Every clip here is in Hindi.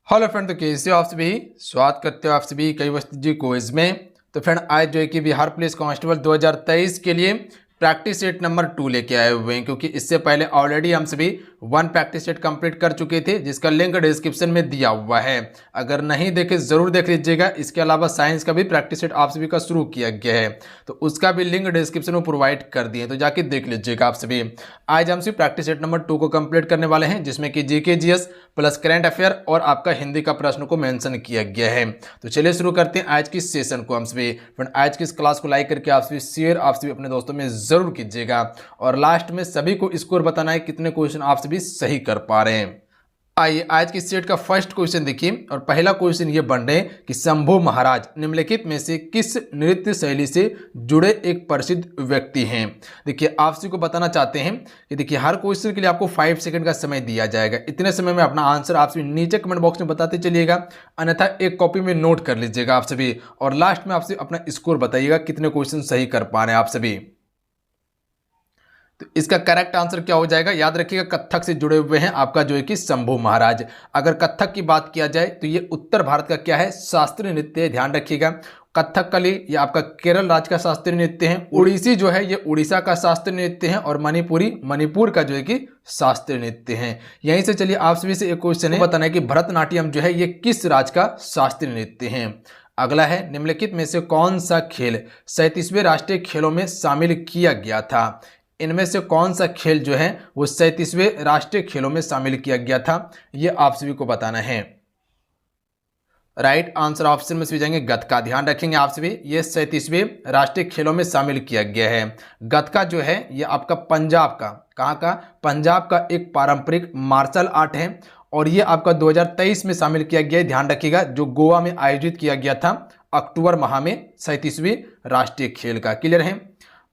हेलो फ्रेंड, तो कैसे हो आप सभी। स्वागत करते हो आप सभी कई वस्तु जी क्विज में। तो फ्रेंड आज जो है कि बिहार पुलिस कांस्टेबल 2023 के लिए प्रैक्टिस सेट नंबर 2 लेके आए हुए हैं, क्योंकि इससे पहले ऑलरेडी हम सभी 1 प्रैक्टिस सेट कंप्लीट कर चुके थे, जिसका लिंक डिस्क्रिप्शन में दिया हुआ है। अगर नहीं देखे जरूर देख लीजिएगा। इसके अलावा साइंस का भी प्रैक्टिस सेट आप सभी का शुरू किया गया है, तो उसका भी लिंक डिस्क्रिप्शन में प्रोवाइड कर दिए, तो जाके देख लीजिएगा आप सभी। आज हम सभी प्रैक्टिस सेट नंबर 2 को कंप्लीट करने वाले हैं, जिसमें कि GK GS plus current affair और आपका हिंदी का प्रश्न को मेंशन किया गया है। तो चलिए शुरू करते हैं आज की सेशन को। हम सभी फ्रेंड आज की इस क्लास को लाइक करके आप सभी शेयर आप सभी अपने दोस्तों में जरूर कीजिएगा, और लास्ट में सभी को स्कोर बताना है कितने क्वेश्चन आप सभी सही कर पा रहे हैं। आइए आज की सेट का फर्स्ट क्वेश्चन देखिए, और पहला क्वेश्चन ये बन रहे हैं कि शंभू महाराज निम्नलिखित में से किस नृत्य शैली से जुड़े एक प्रसिद्ध व्यक्ति हैं। देखिए आप सभी को बताना चाहते हैं कि देखिए हर क्वेश्चन के लिए आपको 5 सेकंड का समय दिया जाएगा। इतने समय में अपना आंसर आप सभी नीचे कमेंट बॉक्स में बताते चलिएगा, अन्यथा एक कॉपी में नोट कर लीजिएगा आप सभी, और लास्ट में आप सभी अपना स्कोर बताइएगा कितने क्वेश्चन सही कर पा रहे हैं आप सभी। तो इसका करेक्ट आंसर क्या हो जाएगा, याद रखिएगा कथक से जुड़े हुए हैं आपका जो है कि शंभू महाराज। अगर कथक की बात किया जाए तो ये उत्तर भारत का क्या है, शास्त्रीय नृत्य है, ध्यान रखिएगा। कथकली ये आपका केरल राज्य का शास्त्रीय नृत्य है, उड़ीसी जो है ये उड़ीसा का शास्त्रीय नृत्य है, और मणिपुरी मणिपुर का जो है कि शास्त्रीय नृत्य है। यहीं से चलिए आप सभी से एक क्वेश्चन है, बताना है कि भरतनाट्यम जो है ये किस राज्य का शास्त्रीय नृत्य है। अगला है निम्नलिखित में से कौन सा खेल 37वें राष्ट्रीय खेलों में शामिल किया गया था। इनमें से कौन सा खेल जो है वो 37वें राष्ट्रीय खेलों में शामिल किया गया था, ये आप सभी को बताना है। राइट आंसर ऑप्शन में से जाएंगे गतका। ध्यान रखेंगे आप सभी, ये 37वें राष्ट्रीय खेलों में शामिल किया गया है। गतका जो है ये आपका पंजाब का, कहाँ का, पंजाब का एक पारंपरिक मार्शल आर्ट है, और ये आपका 2023 में शामिल किया गया है। ध्यान रखिएगा जो गोवा में आयोजित किया गया था अक्टूबर माह में 37वीं राष्ट्रीय खेल का। क्लियर है।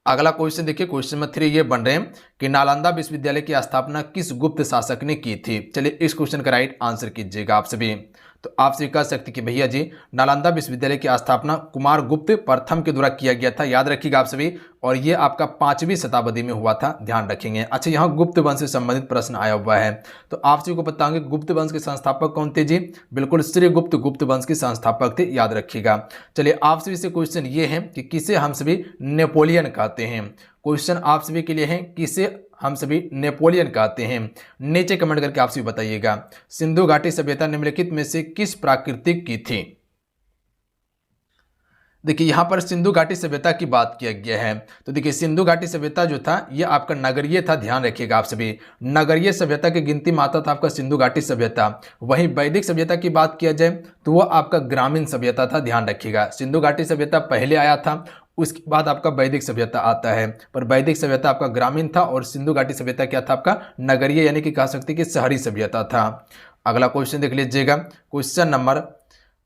अगला क्वेश्चन देखिए, क्वेश्चन नंबर 3 ये बन रहे हैं कि नालंदा विश्वविद्यालय की स्थापना किस गुप्त शासक ने की थी। चलिए इस क्वेश्चन का राइट आंसर कीजिएगा आप सभी। तो आप सभी कह सकते कि भैया जी नालंदा विश्वविद्यालय की स्थापना कुमार गुप्त प्रथम के द्वारा किया गया था, याद रखिएगा आप सभी, और ये आपका 5वीं शताब्दी में हुआ था, ध्यान रखेंगे। अच्छा यहाँ गुप्त वंश से संबंधित प्रश्न आया हुआ है, तो आप सभी को बताएंगे गुप्त वंश के संस्थापक कौन थे जी, बिल्कुल श्रीगुप्त गुप्त वंश के संस्थापक थे, याद रखिएगा। चलिए आप सभी से क्वेश्चन ये है कि किसे हम सभी नेपोलियन कहते हैं। क्वेश्चन आप सभी के लिए है किसे हम सभी नेपोलियन कहते हैं, नीचे कमेंट करके आप सभी बताइएगा। सिंधु घाटी सभ्यता निम्नलिखित में से किस प्राकृतिक की थी। देखिए यहाँ पर सिंधु घाटी सभ्यता की बात किया गया है, तो देखिए सिंधु घाटी सभ्यता जो था ये आपका नगरीय था, ध्यान रखिएगा आप सभी। नगरीय सभ्यता की गिनती में आता था आपका सिंधु घाटी सभ्यता। वहीं वैदिक सभ्यता की बात किया जाए तो वह आपका ग्रामीण सभ्यता था, ध्यान रखिएगा। सिंधु घाटी सभ्यता पहले आया था, उसके बाद आपका वैदिक सभ्यता आता है, पर वैदिक सभ्यता आपका ग्रामीण था, और सिंधु घाटी सभ्यता क्या था आपका नगरीय, यानी कि कह सकते कि शहरी सभ्यता था। अगला क्वेश्चन देख लीजिएगा, क्वेश्चन नंबर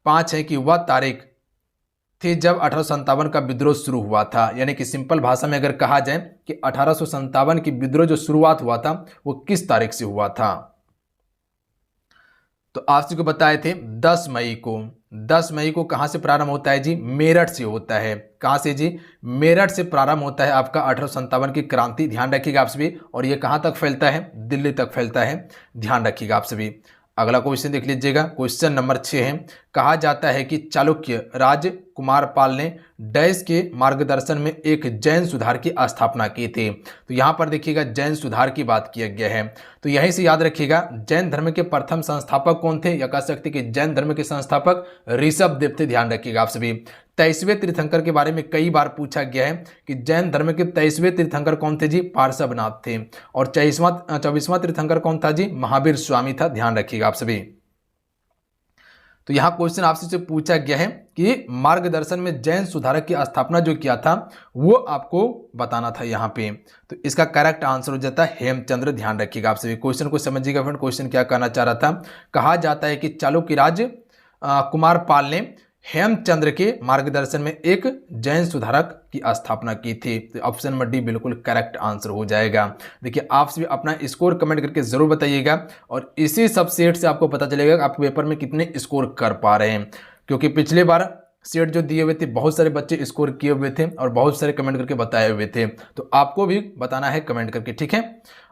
5 है कि वह तारीख थी जब 1857 का विद्रोह शुरू हुआ था, यानी कि सिंपल भाषा में अगर कहा जाए कि 1857 की विद्रोह जो शुरुआत हुआ था वो किस तारीख से हुआ था। तो आप सभी को बताए थे 10 मई को। 10 मई को कहां से प्रारंभ होता है जी, मेरठ से होता है। कहां से जी, मेरठ से प्रारंभ होता है आपका 1857 की क्रांति, ध्यान रखिएगा आप सभी, और ये कहां तक फैलता है, दिल्ली तक फैलता है, ध्यान रखिएगा आप सभी। अगला क्वेश्चन देख लीजिएगा, क्वेश्चन नंबर 6 है, कहा जाता है कि चालुक्य राज कुमारपाल ने डैश के मार्गदर्शन में एक जैन सुधार की स्थापना की थी। तो यहाँ पर देखिएगा जैन सुधार की बात किया गया है, तो यहीं से याद रखिएगा जैन धर्म के प्रथम संस्थापक कौन थे, या कह सकते कि जैन धर्म के संस्थापक ऋषभ देव थे, ध्यान रखिएगा आप सभी। 23वें तीर्थंकर के बारे में कई बार पूछा गया है कि जैन धर्म के 23वें तीर्थंकर कौन थे जी, पार्श्वनाथ थे, और 24वां तीर्थंकर कौन था जी, महावीर स्वामी था, ध्यान रखिएगा आप सभी। तो यहाँ क्वेश्चन आपसे से पूछा गया है कि मार्गदर्शन में जैन सुधारक की स्थापना जो किया था वो आपको बताना था यहाँ पे, तो इसका करेक्ट आंसर हो जाता है हेमचंद्र, ध्यान रखिएगा आप सभी। क्वेश्चन को समझिएगा फ्रेंड, क्वेश्चन क्या कहना चाह रहा था, कहा जाता है कि चालुक्य राज कुमारपाल ने हेमचंद्र के मार्गदर्शन में एक जैन सुधारक की स्थापना की थी, तो ऑप्शन नंबर डी बिल्कुल करेक्ट आंसर हो जाएगा। देखिए आप सभी अपना स्कोर कमेंट करके जरूर बताइएगा, और इसी सब सेट से आपको पता चलेगा कि आपके पेपर में कितने स्कोर कर पा रहे हैं, क्योंकि पिछले बार सेट जो दिए हुए थे बहुत सारे बच्चे स्कोर किए हुए थे और बहुत सारे कमेंट करके बताए हुए थे, तो आपको भी बताना है कमेंट करके, ठीक है।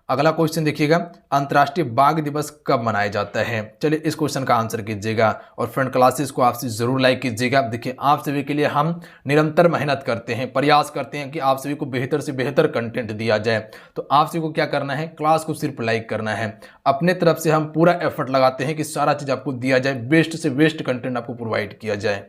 अगला क्वेश्चन देखिएगा, अंतर्राष्ट्रीय बाघ दिवस कब मनाया जाता है। चलिए इस क्वेश्चन का आंसर कीजिएगा और फ्रेंड क्लासेस को आपसे जरूर लाइक कीजिएगा। देखिए आप सभी के लिए हम निरंतर मेहनत करते हैं, प्रयास करते हैं कि आप सभी को बेहतर से बेहतर कंटेंट दिया जाए। तो आप सभी को क्या करना है, क्लास को सिर्फ लाइक करना है। अपने तरफ से हम पूरा एफर्ट लगाते हैं कि सारा चीज आपको दिया जाए, बेस्ट से बेस्ट कंटेंट आपको प्रोवाइड किया जाए।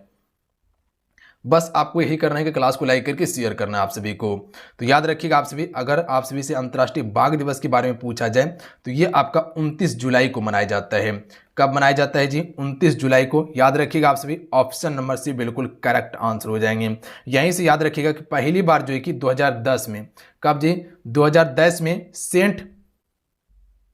बस आपको यही करना है कि क्लास को लाइक करके शेयर करना है आप सभी को। तो याद रखिएगा आप सभी, अगर आप सभी से अंतर्राष्ट्रीय बाघ दिवस के बारे में पूछा जाए तो ये आपका 29 जुलाई को मनाया जाता है। कब मनाया जाता है जी, 29 जुलाई को। याद रखिएगा आप सभी, ऑप्शन नंबर सी बिल्कुल करेक्ट आंसर हो जाएंगे। यहीं से याद रखिएगा कि पहली बार जो है कि 2010 में, कब जी, 2010 में सेंट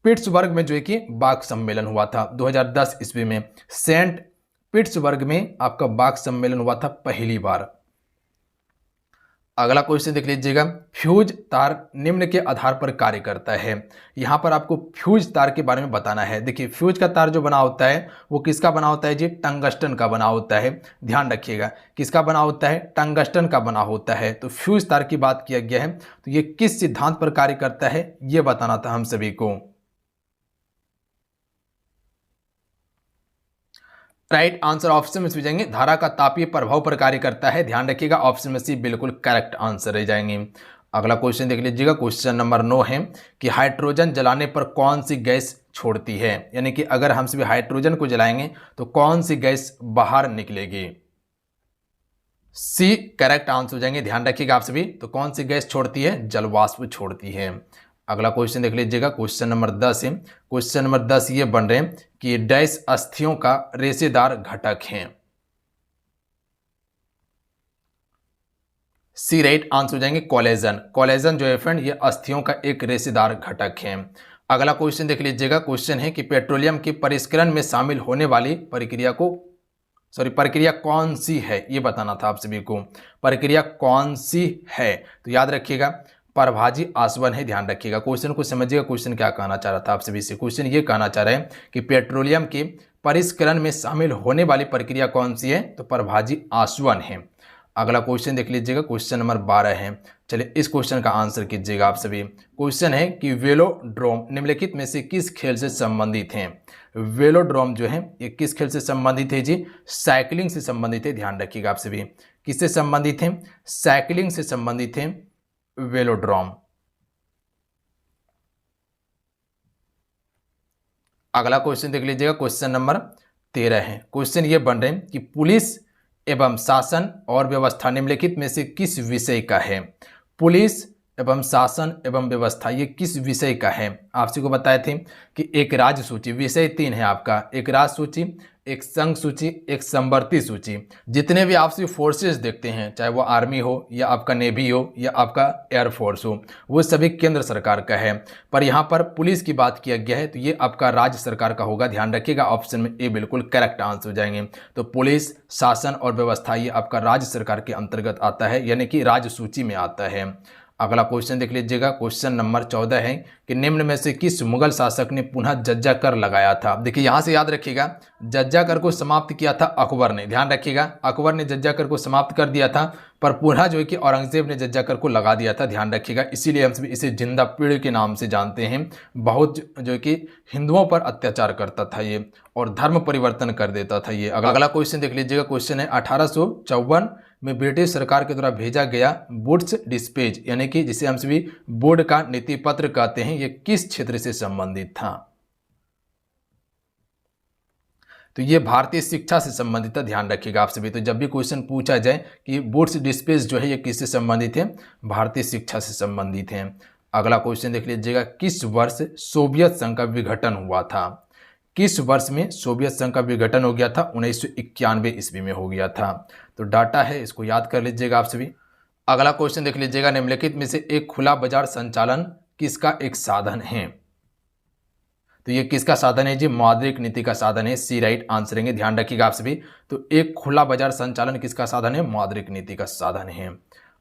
पीट्सबर्ग में जो है कि बाघ सम्मेलन हुआ था। 2010 ईस्वी में सेंट पिट्सबर्ग में आपका बाघ सम्मेलन हुआ था पहली बार। अगला क्वेश्चन देख लीजिएगा, फ्यूज तार निम्न के आधार पर कार्य करता है। यहां पर आपको फ्यूज तार के बारे में बताना है। देखिए फ्यूज का तार जो बना होता है वो किसका बना होता है जी, टंगस्टन का बना होता है। ध्यान रखिएगा किसका बना होता है, टंगस्टन का बना होता है। तो फ्यूज तार की बात किया गया है, तो ये किस सिद्धांत पर कार्य करता है ये बताना था हम सभी को। राइट आंसर ऑप्शन में से जाएंगे, धारा का तापीय प्रभाव पर कार्य करता है। ध्यान रखिएगा ऑप्शन में सी बिल्कुल करेक्ट आंसर रह जाएंगे। अगला क्वेश्चन देख लीजिएगा, क्वेश्चन नंबर 9 है कि हाइड्रोजन जलाने पर कौन सी गैस छोड़ती है। यानी कि अगर हम सभी हाइड्रोजन को जलाएंगे तो कौन सी गैस बाहर निकलेगी। सी करेक्ट आंसर हो जाएंगे। ध्यान रखिएगा आप सभी, तो कौन सी गैस छोड़ती है, जलवाष्प छोड़ती है। अगला क्वेश्चन देख लीजिएगा, क्वेश्चन नंबर 10 है। क्वेश्चन नंबर 10 ये बन रहे हैं कि डैश अस्थियों का रेशेदार घटक है। सी राइट आंसर हो जाएंगे, कोलेजन। कोलेजन जो है फ्रेंड ये अस्थियों का एक रेशेदार घटक है। अगला क्वेश्चन देख लीजिएगा, क्वेश्चन है कि पेट्रोलियम के परिष्करण में शामिल होने वाली प्रक्रिया कौन सी है, ये बताना था आप सभी को। प्रक्रिया कौन सी है, तो याद रखिएगा परभाजी आसवन है। ध्यान रखिएगा, क्वेश्चन को समझिएगा, क्वेश्चन क्या कहना चाह रहा था आप सभी से। क्वेश्चन ये कहना चाह रहे हैं कि पेट्रोलियम के परिष्करण में शामिल होने वाली प्रक्रिया कौन सी है, तो परभाजी आसवन है। अगला क्वेश्चन देख लीजिएगा, क्वेश्चन नंबर 12 है। चलिए इस क्वेश्चन का आंसर कीजिएगा आप सभी। क्वेश्चन है कि वेलोड्रोम निम्नलिखित में से किस खेल से संबंधित है। वेलोड्रोम जो है ये किस खेल से संबंधित है जी, साइकिलिंग से संबंधित है। ध्यान रखिएगा आप सभी, किससे संबंधित है, साइकिलिंग से संबंधित है वेलोड्रोम। अगला क्वेश्चन देख लीजिएगा, क्वेश्चन नंबर 13 है। क्वेश्चन ये बन रहे हैं कि पुलिस एवं शासन और व्यवस्था निम्नलिखित में से किस विषय का है। पुलिस एवं शासन एवं व्यवस्था ये किस विषय का है। आपसे को बताए थे कि एक राज्य सूची, विषय 3 है आपका, एक राज्य सूची, एक संघ सूची, एक संवर्ती सूची। जितने भी आपसे फोर्सेस देखते हैं, चाहे वो आर्मी हो या आपका नेवी हो या आपका एयरफोर्स हो, वो सभी केंद्र सरकार का है। पर यहाँ पर पुलिस की बात किया गया है तो ये आपका राज्य सरकार का होगा। ध्यान रखिएगा ऑप्शन में ए बिल्कुल करेक्ट आंसर हो जाएंगे। तो पुलिस, शासन और व्यवस्था ये आपका राज्य सरकार के अंतर्गत आता है, यानी कि राज्य सूची में आता है। अगला क्वेश्चन देख लीजिएगा, क्वेश्चन नंबर 14 है कि निम्न में से किस मुगल शासक ने पुनः जज्जा कर लगाया था। देखिए यहां से याद रखिएगा, जज्जा कर को समाप्त किया था अकबर ने। ध्यान रखिएगा अकबर ने जज्जा कर को समाप्त कर दिया था, पर पुनः जो है कि औरंगजेब ने जज्जा कर को लगा दिया था। ध्यान रखिएगा, इसीलिए हम सभी इसे जिंदा पीढ़ के नाम से जानते हैं। बहुत जो है कि हिंदुओं पर अत्याचार करता था ये और धर्म परिवर्तन कर देता था ये। अगला क्वेश्चन देख लीजिएगा, क्वेश्चन है 1854 में ब्रिटिश सरकार के द्वारा भेजा गया वुड्स डिस्पेच, यानी कि जिसे हम सभी बोर्ड का नीति पत्र कहते हैं, ये किस क्षेत्र से संबंधित था। तो ये भारतीय शिक्षा से संबंधित है। ध्यान रखिएगा आप सभी, तो जब भी क्वेश्चन पूछा जाए कि वुड्स डिस्पेच जो है ये किससे संबंधित है, भारतीय शिक्षा से संबंधित है। अगला क्वेश्चन देख लीजिएगा, किस वर्ष सोवियत संघ का विघटन हुआ था। किस वर्ष में सोवियत संघ का विघटन हो गया था, 1991 ईस्वी में हो गया था। तो डाटा है, इसको याद कर लीजिएगा आप सभी। अगला क्वेश्चन देख लीजिएगा, निम्नलिखित में से एक खुला बाजार संचालन किसका एक साधन है। तो ये किसका साधन है जी, मौद्रिक नीति का साधन है। सी राइट आंसर है। ध्यान रखिएगा आप सभी, तो एक खुला बाजार संचालन किसका साधन है, मौद्रिक नीति का साधन है।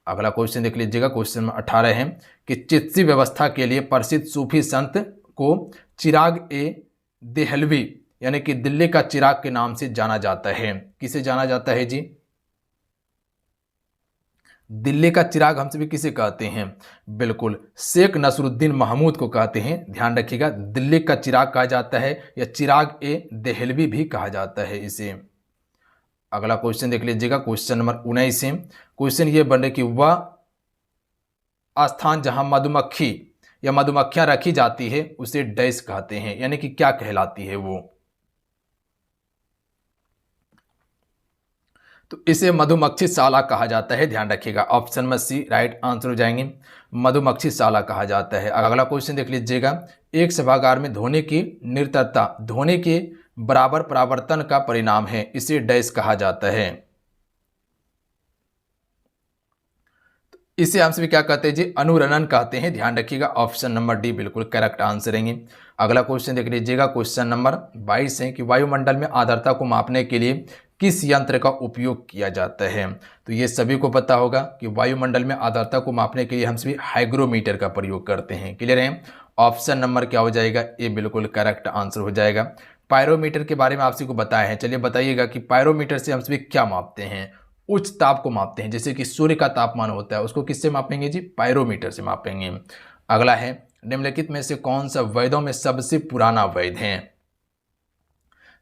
अगला क्वेश्चन देख लीजिएगा, क्वेश्चन नंबर 18 है कि चित्सी व्यवस्था के लिए प्रसिद्ध सूफी संत को चिराग ए देहलवी यानी कि दिल्ली का चिराग के नाम से जाना जाता है। किसे जाना जाता है जी, दिल्ली का चिराग हम सभी किसे कहते हैं? बिल्कुल शेख नसरुद्दीन महमूद को कहते हैं। ध्यान रखिएगा, दिल्ली का चिराग कहा जाता है या चिराग ए देहलवी भी कहा जाता है इसे। अगला क्वेश्चन देख लीजिएगा, क्वेश्चन नंबर 19 है। क्वेश्चन ये बन रहे कि वह स्थान जहां मधुमक्खी या मधुमक्खियां रखी जाती है उसे डैश कहते हैं, यानी कि क्या कहलाती है वो? तो इसे मधुमक्खीशाला कहा जाता है। ध्यान रखिएगा, ऑप्शन में सी राइट आंसर हो जाएंगे, मधुमक्खीशाला कहा जाता है। अगला क्वेश्चन देख लीजिएगा, एक सभागार में ध्वनि की निरंतरता ध्वनि के बराबर परावर्तन का परिणाम है, इसे डैश कहा जाता है। इसे हम सभी क्या कहते हैं जी? अनुरणन कहते हैं। ध्यान रखिएगा, ऑप्शन नंबर डी बिल्कुल करेक्ट आंसर रहेंगे। अगला क्वेश्चन देख लीजिएगा, क्वेश्चन नंबर 22 है कि वायुमंडल में आर्द्रता को मापने के लिए किस यंत्र का उपयोग किया जाता है? तो ये सभी को पता होगा कि वायुमंडल में आर्द्रता को मापने के लिए हम सभी हाइग्रोमीटर का प्रयोग करते हैं। क्लियर है? ऑप्शन नंबर क्या हो जाएगा? ये बिल्कुल करेक्ट आंसर हो जाएगा। पायरोमीटर के बारे में आप सभी को बताया है, चलिए बताइएगा कि पायरोमीटर से हम सभी क्या मापते हैं? उच्च ताप को मापते हैं, जैसे कि सूर्य का तापमान होता है, उसको किससे मापेंगे जी? पायरोमीटर से मापेंगे। अगला है, निम्नलिखित में से कौन सा वेदों में सबसे पुराना वेद है?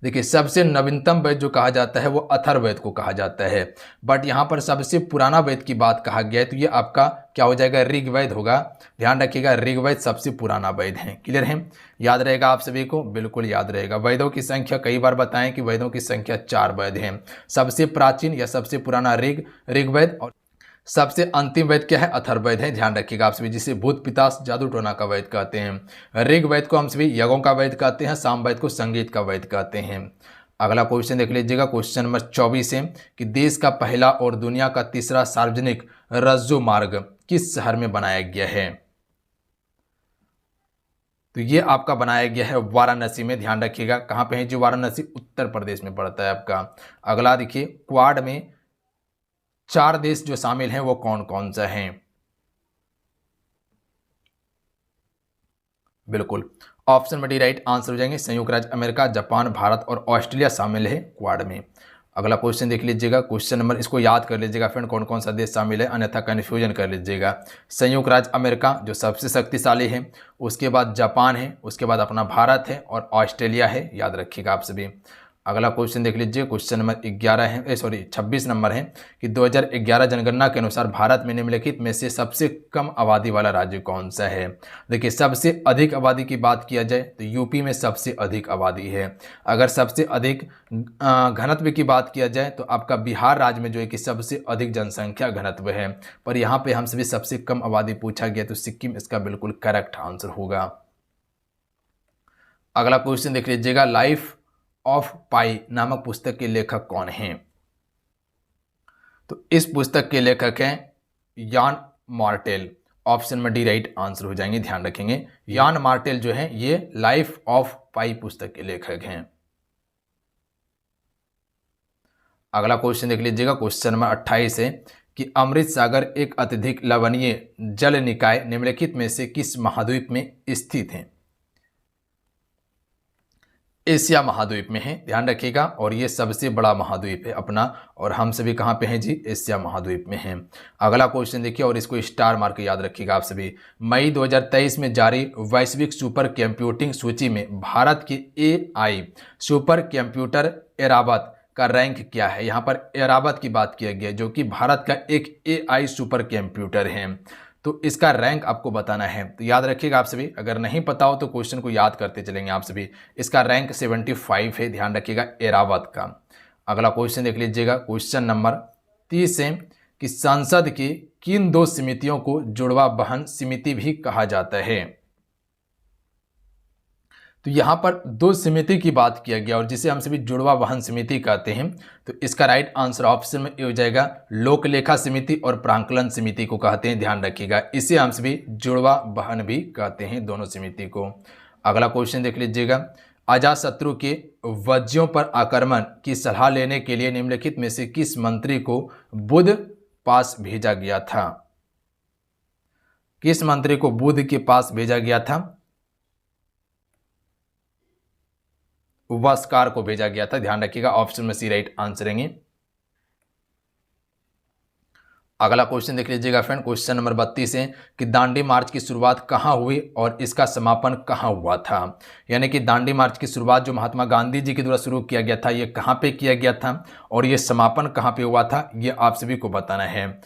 देखिए, सबसे नवीनतम वेद जो कहा जाता है वो अथर्ववेद को कहा जाता है, बट यहाँ पर सबसे पुराना वेद की बात कहा गया है तो ये आपका क्या हो जाएगा? ऋग्वेद होगा। ध्यान रखिएगा, ऋग्वेद सबसे पुराना वेद है। क्लियर है? याद रहेगा आप सभी को? बिल्कुल याद रहेगा। वेदों की संख्या कई बार बताएं कि वेदों की संख्या 4 वेद हैं। सबसे प्राचीन या सबसे पुराना ऋग्वेद, और सबसे अंतिम वेद क्या है? अथर्ववेद है। ध्यान रखिएगा आप सभी, जिसे भूत पितास जादू टोना का वेद कहते हैं। ऋग्वेद को हम सभी यज्ञों का वेद कहते हैं, सामवेद को संगीत का वेद कहते हैं। अगला क्वेश्चन देख लीजिएगा, क्वेश्चन नंबर 24 है कि देश का पहला और दुनिया का तीसरा सार्वजनिक रज्जु मार्ग किस शहर में बनाया गया है? तो ये आपका बनाया गया है वाराणसी में। ध्यान रखिएगा, कहाँ पे है जी? वाराणसी उत्तर प्रदेश में पड़ता है आपका। अगला देखिए, क्वाड में 4 देश जो शामिल हैं वो कौन कौन से हैं? बिल्कुल ऑप्शन में डी राइट आंसर हो जाएंगे। संयुक्त राज्य अमेरिका, जापान, भारत और ऑस्ट्रेलिया शामिल है क्वाड में। अगला क्वेश्चन देख लीजिएगा, क्वेश्चन नंबर, इसको याद कर लीजिएगा फ्रेंड, कौन कौन सा देश शामिल है, अन्यथा कन्फ्यूजन कर लीजिएगा। संयुक्त राज्य अमेरिका जो सबसे शक्तिशाली है, उसके बाद जापान है, उसके बाद अपना भारत है और ऑस्ट्रेलिया है, याद रखिएगा आप सभी। अगला क्वेश्चन देख लीजिए, क्वेश्चन नंबर 11 है, 26 नंबर है कि 2011 जनगणना के अनुसार भारत में निम्नलिखित में से सबसे कम आबादी वाला राज्य कौन सा है? देखिए, सबसे अधिक आबादी की बात किया जाए तो यूपी में सबसे अधिक आबादी है। अगर सबसे अधिक घनत्व की बात किया जाए तो आपका बिहार राज्य में जो है कि सबसे अधिक जनसंख्या घनत्व है, पर यहाँ पे हम सभी सबसे कम आबादी पूछा गया तो सिक्किम इसका बिल्कुल करेक्ट आंसर होगा। अगला क्वेश्चन देख लीजिएगा, लाइफ ऑफ पाई नामक पुस्तक के लेखक कौन हैं? तो इस पुस्तक के लेखक हैं यान मार्टेल। ऑप्शन में डी राइट आंसर हो जाएंगे। ध्यान रखेंगे, यान मार्टेल जो है ये लाइफ ऑफ पाई पुस्तक के लेखक हैं। अगला क्वेश्चन देख लीजिएगा, क्वेश्चन नंबर 28 है कि अमृत सागर एक अत्यधिक लवणीय जल निकाय निम्नलिखित में से किस महाद्वीप में स्थित है? एशिया महाद्वीप में है। ध्यान रखिएगा, और ये सबसे बड़ा महाद्वीप है अपना, और हम सभी कहाँ पे हैं जी? एशिया महाद्वीप में हैं। अगला क्वेश्चन देखिए, और इसको स्टार मार्क याद रखिएगा आप सभी। मई 2023 में जारी वैश्विक सुपर कंप्यूटिंग सूची में भारत के AI सुपर कंप्यूटर एरावत का रैंक क्या है? यहाँ पर एरावत की बात किया गया, जो कि भारत का एक AI सुपर कंप्यूटर है, तो इसका रैंक आपको बताना है। तो याद रखिएगा आप सभी, अगर नहीं पता हो तो क्वेश्चन को याद करते चलेंगे आप सभी। इसका रैंक 75 है, ध्यान रखिएगा, एरावत का। अगला क्वेश्चन देख लीजिएगा, क्वेश्चन नंबर 30 है कि संसद की किन 2 समितियों को जुड़वा बहन समिति भी कहा जाता है? तो यहाँ पर 2 समिति की बात किया गया और जिसे हम सभी जुड़वा वाहन समिति कहते हैं, तो इसका राइट आंसर ऑप्शन में हो जाएगा लोक लेखा समिति और प्रांकलन समिति को कहते हैं। ध्यान रखिएगा, इसे हम सभी जुड़वा वाहन भी कहते हैं, दोनों समिति को। अगला क्वेश्चन देख लीजिएगा, अजातशत्रु के वज्जियों पर आक्रमण की सलाह लेने के लिए निम्नलिखित में से किस मंत्री को बुध पास भेजा गया था? किस मंत्री को बुध के पास भेजा गया था? वस्कार को भेजा गया था। ध्यान रखिएगा, ऑप्शन में सी राइट आंसर रहेंगे। अगला क्वेश्चन देख लीजिएगा फ्रेंड, क्वेश्चन नंबर 32 है कि दांडी मार्च की शुरुआत कहाँ हुई और इसका समापन कहाँ हुआ था। यानी कि दांडी मार्च की शुरुआत जो महात्मा गांधी जी के द्वारा शुरू किया गया था, ये कहाँ पे किया गया था और ये समापन कहाँ पे हुआ था, ये आप सभी को बताना है।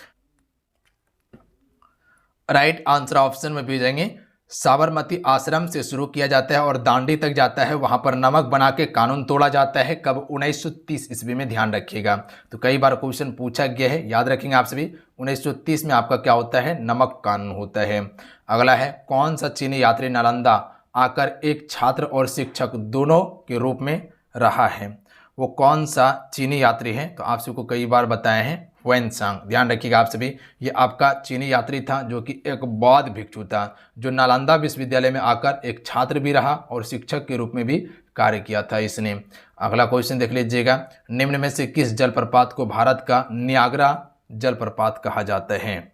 राइट आंसर ऑप्शन में भेजेंगे साबरमती आश्रम से शुरू किया जाता है और दांडी तक जाता है, वहां पर नमक बना के कानून तोड़ा जाता है। कब? 1930 ईस्वी में, ध्यान रखिएगा। तो कई बार क्वेश्चन पूछा गया है, याद रखेंगे आप सभी। 1930 में आपका क्या होता है? नमक कानून होता है। अगला है, कौन सा चीनी यात्री नालंदा आकर एक छात्र और शिक्षक दोनों के रूप में रहा है? वो कौन सा चीनी यात्री है? तो आप सबको कई बार बताए हैं, ह्वेनसांग। ध्यान रखिएगा आप सभी, ये आपका चीनी यात्री था जो कि एक बौद्ध भिक्षु था, जो नालंदा विश्वविद्यालय में आकर एक छात्र भी रहा और शिक्षक के रूप में भी कार्य किया था इसने। अगला क्वेश्चन देख लीजिएगा, निम्न में से किस जलप्रपात को भारत का नियाग्रा जलप्रपात कहा जाता है?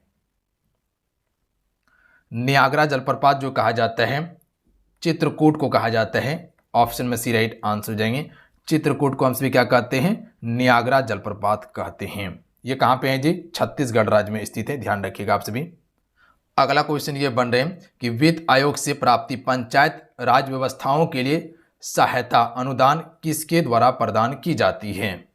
नियाग्रा जलप्रपात जो कहा जाता है, चित्रकूट को कहा जाता है। ऑप्शन में सी राइट आंसर हो जाएंगे। चित्रकूट को हम सभी क्या कहते हैं? नियाग्रा जलप्रपात कहते हैं। ये कहाँ पे है जी? छत्तीसगढ़ राज्य में स्थित है, ध्यान रखिएगा आप सभी। अगला क्वेश्चन ये बन रहे हैं कि वित्त आयोग से प्राप्ति पंचायत राज व्यवस्थाओं के लिए सहायता अनुदान किसके द्वारा प्रदान की जाती है?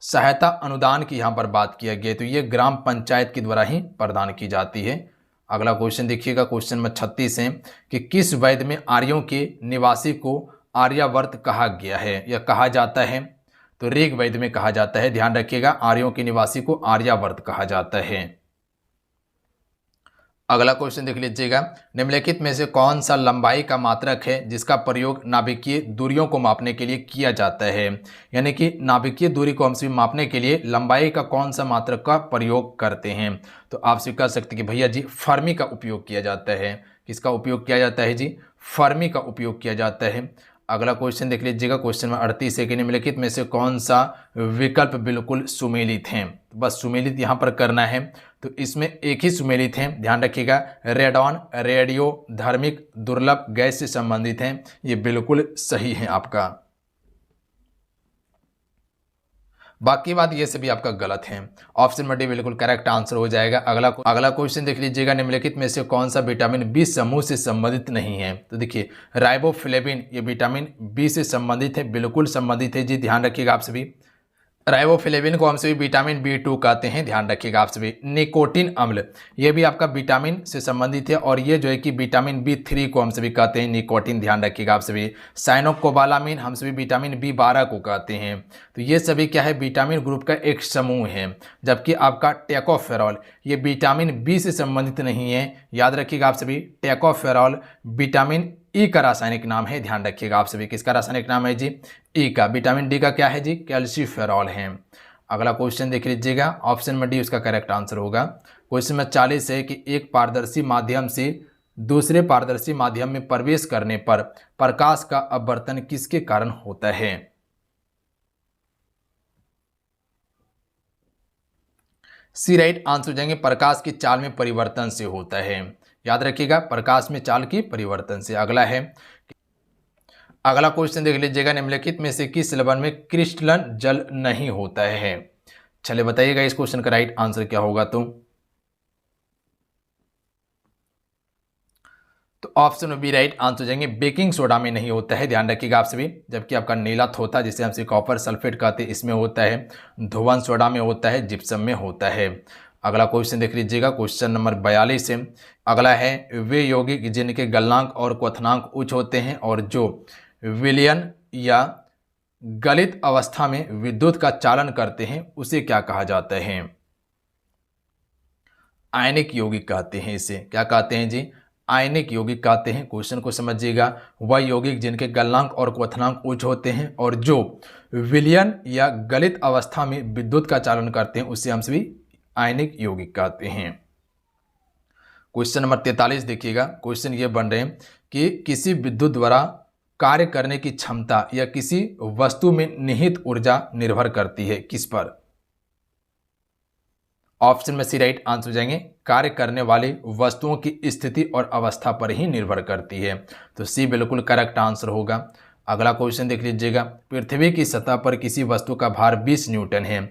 सहायता अनुदान की यहाँ पर बात किया गया, तो ये ग्राम पंचायत के द्वारा ही प्रदान की जाती है। अगला क्वेश्चन देखिएगा, क्वेश्चन नंबर 36 है कि किस वेद में आर्यों के निवासी को आर्यावर्त कहा गया है या कहा जाता है? तो ऋग्वेद में कहा जाता है। ध्यान रखिएगा, आर्यों के निवासी को आर्यावर्त कहा जाता है। अगला क्वेश्चन देख लीजिएगा, निम्नलिखित में से कौन सा लंबाई का मात्रक है जिसका प्रयोग नाभिकीय दूरियों को मापने के लिए किया जाता है? यानी कि नाभिकीय दूरी को हम सभी मापने के लिए लंबाई का कौन सा मात्रक का प्रयोग करते हैं? तो आप सभी कह सकते हैं कि भैया जी फर्मी का उपयोग किया जाता है। किसका उपयोग किया जाता है जी? फर्मी का उपयोग किया जाता है। अगला क्वेश्चन देख लीजिएगा, क्वेश्चन में 38 है कि निम्नलिखित में से कौन सा विकल्प बिल्कुल सुमेलित है? तो बस सुमेलित यहाँ पर करना है, तो इसमें एक ही सुमेलित है, ध्यान रखिएगा। रेडॉन, रेडियो धार्मिक, दुर्लभ, गैस से संबंधित है, ये बिल्कुल सही है आपका। बाकी बात ये सभी आपका गलत है। ऑप्शन में डी बिल्कुल करेक्ट आंसर हो जाएगा। अगला क्वेश्चन देख लीजिएगा, निम्नलिखित में से कौन सा विटामिन बी समूह से संबंधित नहीं है? तो देखिए राइबोफ्लेविन, ये विटामिन बी से संबंधित है, बिल्कुल संबंधित है जी, ध्यान रखिएगा आप सभी। राइबोफ्लेविन को हम सभी विटामिन बी2 कहते हैं, ध्यान रखिएगा आप सभी। निकोटिन अम्ल, ये भी आपका विटामिन से संबंधित है और ये जो है कि विटामिन बी3 को हम सभी कहते हैं निकोटिन, ध्यान रखिएगा आप सभी। साइनोकोबालामिन हम सभी विटामिन बी12 को कहते हैं। तो ये सभी क्या है? विटामिन ग्रुप का एक समूह है। जबकि आपका टेकोफेरॉल, ये विटामिन बी से संबंधित नहीं है, याद रखिएगा आप सभी। टेकोफेरॉल विटामिन ई का रासायनिक नाम है, ध्यान रखिएगा आप सभी। किसका रासायनिक नाम है जी? ई का। विटामिन डी का क्या है जी? कैल्सीफेरॉल है। अगला क्वेश्चन देख लीजिएगा, ऑप्शन में डी उसका करेक्ट आंसर होगा। क्वेश्चन में 40 है कि एक पारदर्शी माध्यम से दूसरे पारदर्शी माध्यम में प्रवेश करने पर प्रकाश का अपवर्तन किसके कारण होता है? सी राइट आंसर हो जाएंगे, प्रकाश की चाल में परिवर्तन से होता है। याद रखिएगा, प्रकाश में चाल की परिवर्तन से। अगला क्वेश्चन देख लीजिएगा, निम्नलिखित में से किस लवण में क्रिस्टलन जल नहीं होता है? चलिए बताइएगा इस क्वेश्चन का राइट आंसर क्या होगा। तो ऑप्शन में बी राइट आंसर हो जाएंगे, बेकिंग सोडा में नहीं होता है, ध्यान रखिएगा आप सभी। जबकि आपका नीला थोथा, जिसे हम कॉपर सल्फेट कहते हैं, इसमें होता है। धुवन सोडा में होता है, जिप्सम में होता है। अगला क्वेश्चन देख लीजिएगा, क्वेश्चन नंबर 42 है। अगला है, वे यौगिक जिनके गलनांक और क्वथनांक उच्च होते हैं और जो विलयन या गलित अवस्था में विद्युत का चालन करते हैं, उसे क्या कहा जाता है? आयनिक यौगिक कहते हैं। इसे क्या कहते हैं जी? आयनिक यौगिक कहते हैं। क्वेश्चन को समझिएगा, वह यौगिक जिनके गलनांक और क्वथनांक उच्च होते हैं और जो विलयन या गलित अवस्था में विद्युत का चालन करते हैं, उसे हम सभी आयनिक यौगिक कहते हैं। क्वेश्चन नंबर 43 देखिएगा, क्वेश्चन ये बन रहे हैं कि किसी विद्युत द्वारा कार्य करने की क्षमता या किसी वस्तु में निहित ऊर्जा निर्भर करती है किस पर? ऑप्शन में सी राइट आंसर हो जाएंगे, कार्य करने वाली वस्तुओं की स्थिति और अवस्था पर ही निर्भर करती है। तो सी बिल्कुल करेक्ट आंसर होगा। अगला क्वेश्चन देख लीजिएगा, पृथ्वी की सतह पर किसी वस्तु का भार 20 न्यूटन है।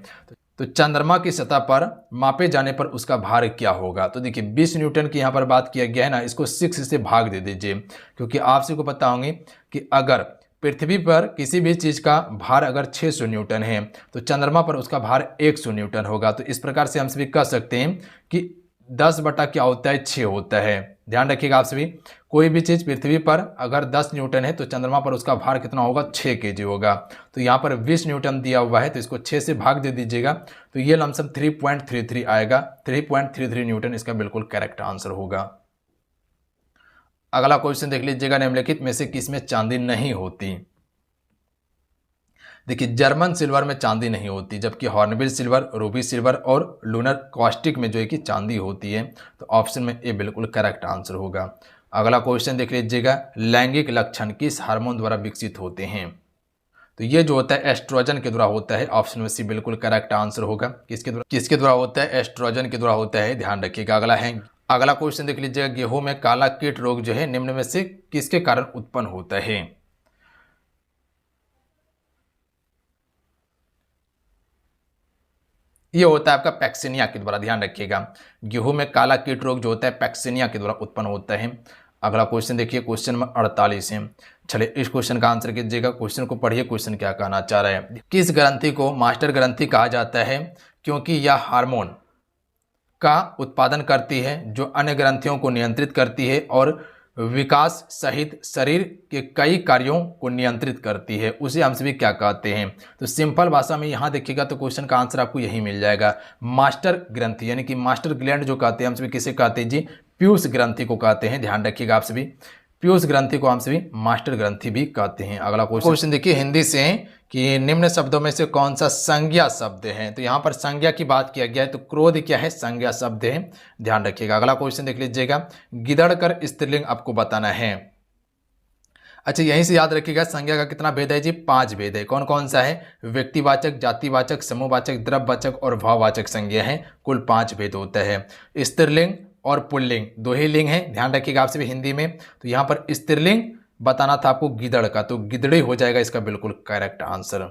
तो चंद्रमा की सतह पर मापे जाने पर उसका भार क्या होगा। तो देखिए 20 न्यूटन की यहाँ पर बात किया गया है ना, इसको 6 से भाग दे दीजिए, क्योंकि आप सबको पता होंगे कि अगर पृथ्वी पर किसी भी चीज़ का भार अगर 600 न्यूटन है तो चंद्रमा पर उसका भार 100 न्यूटन होगा। तो इस प्रकार से हम सभी कह सकते हैं कि 10 बटा क्या होता है, 6 होता है। ध्यान रखिएगा आप सभी, कोई भी चीज़ पृथ्वी पर अगर 10 न्यूटन है तो चंद्रमा पर उसका भार कितना होगा, 6 केजी होगा। तो यहाँ पर 20 न्यूटन दिया हुआ है तो इसको 6 से भाग दे दीजिएगा, तो ये लमसम 3.33 आएगा। 3.33 न्यूटन इसका बिल्कुल करेक्ट आंसर होगा। अगला क्वेश्चन देख लीजिएगा, निम्नलिखित में से किसमें चांदी नहीं होती। देखिए जर्मन सिल्वर में चांदी नहीं होती, जबकि हॉर्नबिल सिल्वर, रूबी सिल्वर और लूनर कॉस्टिक में जो है कि चांदी होती है। तो ऑप्शन में ए बिल्कुल करेक्ट आंसर होगा। अगला क्वेश्चन देख लीजिएगा, लैंगिक लक्षण किस हार्मोन द्वारा विकसित होते हैं। तो ये जो होता है एस्ट्रोजन के द्वारा होता है। ऑप्शन में सी बिल्कुल करेक्ट आंसर होगा। किसके द्वारा होता है, एस्ट्रोजन के द्वारा होता है। ध्यान रखिएगा। अगला क्वेश्चन देख लीजिएगा, गेहूं में काला कीट रोग जो है निम्न में से किसके कारण उत्पन्न होता है। ये होता है आपका पैक्सिनिया के द्वारा। ध्यान रखिएगा, गेहूं में काला कीट रोग जो होता है पैक्सिनिया के द्वारा उत्पन्न होता है। अगला क्वेश्चन देखिए, क्वेश्चन नंबर 48 है। चलिए इस क्वेश्चन का आंसर कीजिएगा। क्वेश्चन को पढ़िए, क्वेश्चन क्या कहना चाह रहा है। किस ग्रंथि को मास्टर ग्रंथि कहा जाता है, क्योंकि यह हार्मोन का उत्पादन करती है जो अन्य ग्रंथियों को नियंत्रित करती है और विकास सहित शरीर के कई कार्यों को नियंत्रित करती है, उसे हम सभी क्या कहते हैं। तो सिंपल भाषा में यहाँ देखिएगा तो क्वेश्चन का आंसर आपको यही मिल जाएगा, मास्टर ग्रंथि, यानी कि मास्टर ग्लैंड जो कहते हैं हम सभी किसे कहते हैं जी, पीयूष ग्रंथि को कहते हैं। ध्यान रखिएगा आप सभी, पीयूष ग्रंथि को हम सभी मास्टर ग्रंथि भी कहते हैं। अगला क्वेश्चन देखिए हिंदी से कि निम्न शब्दों में से कौन सा संज्ञा शब्द है। तो यहाँ पर संज्ञा की बात किया गया है, तो क्रोध क्या है, संज्ञा शब्द है। ध्यान रखिएगा। अगला क्वेश्चन देख लीजिएगा, गिदड़कर स्त्रीलिंग आपको बताना है। अच्छा यहीं से याद रखिएगा, संज्ञा का कितना भेद है जी, 5 भेद है। कौन कौन सा है, व्यक्तिवाचक, जातिवाचक, समूहवाचक, द्रव्यवाचक और भाववाचक संज्ञा है। कुल 5 भेद होता है। स्त्रीलिंग और पुल्लिंग 2 ही लिंग हैं। ध्यान रखिएगा आप सभी हिंदी में। तो यहाँ पर स्त्रीलिंग बताना था आपको गिदड़ का, तो गिदड़ी हो जाएगा इसका बिल्कुल करेक्ट आंसर।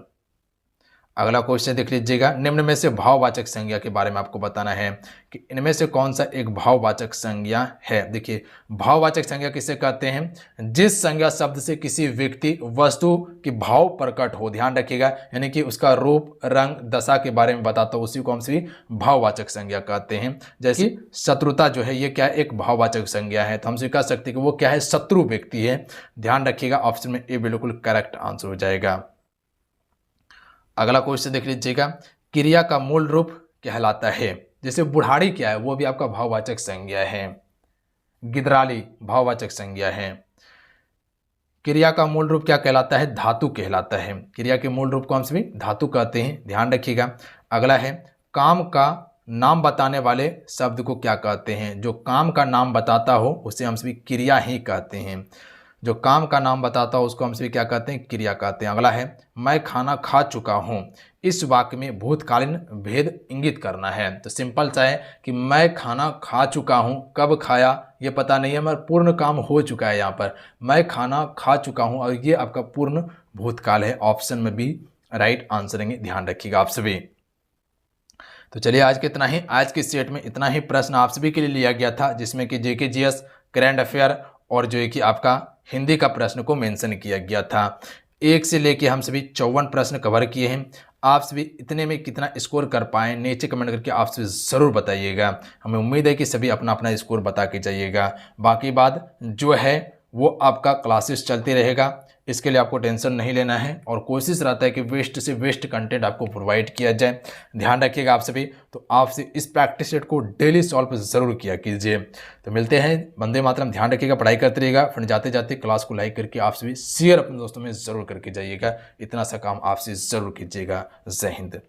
अगला क्वेश्चन देख लीजिएगा, निम्न में से भाववाचक संज्ञा के बारे में आपको बताना है कि इनमें से कौन सा एक भाववाचक संज्ञा है। देखिए भाववाचक संज्ञा किसे कहते हैं, जिस संज्ञा शब्द से किसी व्यक्ति वस्तु की भाव प्रकट हो। ध्यान रखिएगा, यानी कि उसका रूप, रंग, दशा के बारे में बताता हो, उसी को हम सभी भाववाचक संज्ञा कहते हैं। जैसे शत्रुता जो है ये क्या है, एक भाववाचक संज्ञा है। तो हम कह सकते हैं कि वो क्या है, शत्रु व्यक्ति है। ध्यान रखिएगा, ऑप्शन में ए बिल्कुल करेक्ट आंसर हो जाएगा। अगला क्वेश्चन देख लीजिएगा, क्रिया का मूल रूप कहलाता है। जैसे बुढ़ाड़ी क्या है, वो भी आपका भाववाचक संज्ञा है। गिदराली भाववाचक संज्ञा है। क्रिया का मूल रूप क्या कहलाता है, धातु कहलाता है। क्रिया के मूल रूप को हम सभी धातु कहते हैं। ध्यान रखिएगा। अगला है, काम का नाम बताने वाले शब्द को क्या कहते हैं। जो काम का नाम बताता हो उसे हम सभी क्रिया ही कहते हैं। जो काम का नाम बताता हो उसको हम सभी क्या कहते हैं, क्रिया कहते हैं। अगला है, मैं खाना खा चुका हूँ। इस वाक्य में भूतकालीन भेद इंगित करना है। तो सिंपल सा है कि मैं खाना खा चुका हूँ, कब खाया ये पता नहीं है, मगर पूर्ण काम हो चुका है। यहाँ पर मैं खाना खा चुका हूँ और ये आपका पूर्ण भूतकाल है। ऑप्शन में भी राइट आंसर है। ध्यान रखिएगा आप सभी। तो चलिए आज के इतना ही। आज के सेट में इतना ही प्रश्न आप सभी के लिए लिया गया था, जिसमें कि जेके जीएस, करंट अफेयर और जो है कि आपका हिंदी का प्रश्न को मेंशन किया गया था। 1 से लेके हम सभी 54 प्रश्न कवर किए हैं। आप सभी इतने में कितना स्कोर कर पाए नीचे कमेंट करके आप सभी ज़रूर बताइएगा। हमें उम्मीद है कि सभी अपना अपना स्कोर बता के जाइएगा। बाकी बात जो है वो आपका क्लासेस चलते रहेगा, इसके लिए आपको टेंशन नहीं लेना है और कोशिश रहता है कि वेस्ट से वेस्ट कंटेंट आपको प्रोवाइड किया जाए। ध्यान रखिएगा आप सभी। तो आपसे इस प्रैक्टिस सेट को डेली सॉल्व ज़रूर किया कीजिए। तो मिलते हैं, वंदे मातरम। ध्यान रखिएगा, पढ़ाई करते रहिएगा। फिर जाते जाते क्लास को लाइक करके आप सभी शेयर अपने दोस्तों में ज़रूर करके जाइएगा। इतना सा काम आपसे ज़रूर कीजिएगा। जय हिंद।